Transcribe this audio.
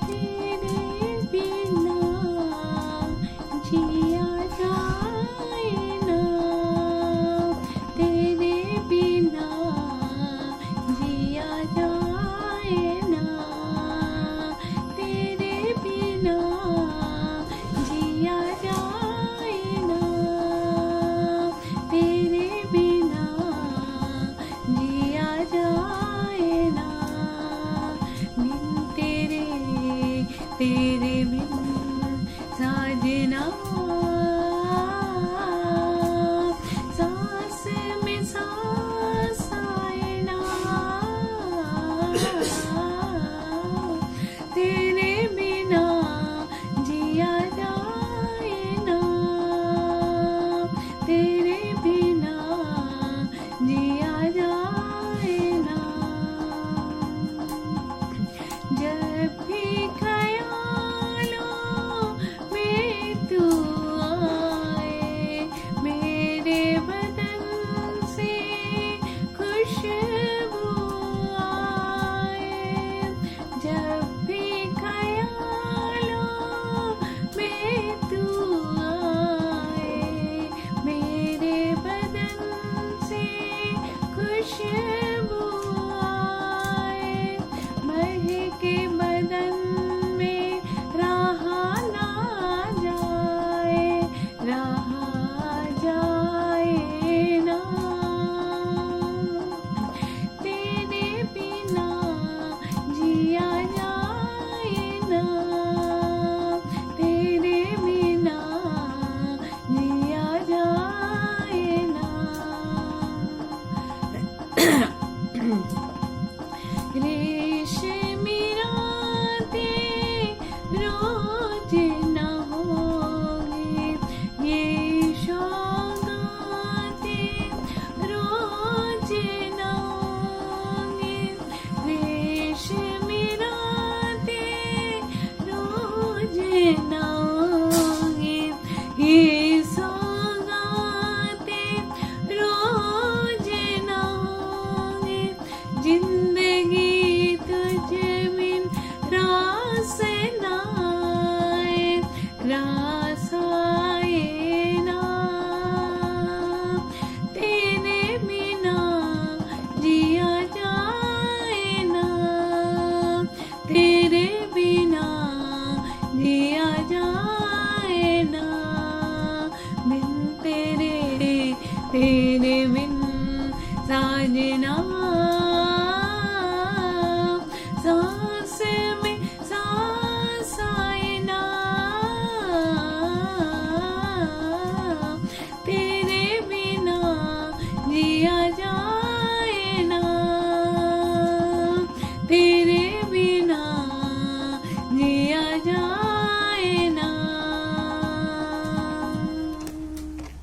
तेरे बिना जिया जाए ना, तेरे बिना जिया जाए ना, तेरे बिना जिया जाए ना, तेरे बिना जिया जाए ना, बिन तेरे बिन साजना, सांस में सांस आए ना, तेरे बिना जिया जाए ना, तेरे बिना जिया जाए ना, जब भी ख्यालों में तू आए, मेरे बदन से खुशबू आए, जब भी ख्यालों में तू आए, मेरे बदन से खुशबू आए, महके बदन में रहा ना जाए, रहा जाए ना, तेरे बिना जिया जाए ना, तेरे बिना जिया जाए ना, रेशमी रातें रोज न होंगी, ये सौगातें रोज न होंगी, रेशमी रातें रोज न होंगी, ये सौगातें रोज न होंगी, जिंदगी तुझ बिन रास ना आए, रास आए ना, तेरे बिना जिया जाए ना, तेरे बिना जिया जाए ना, बिन तेरे बिन साजना।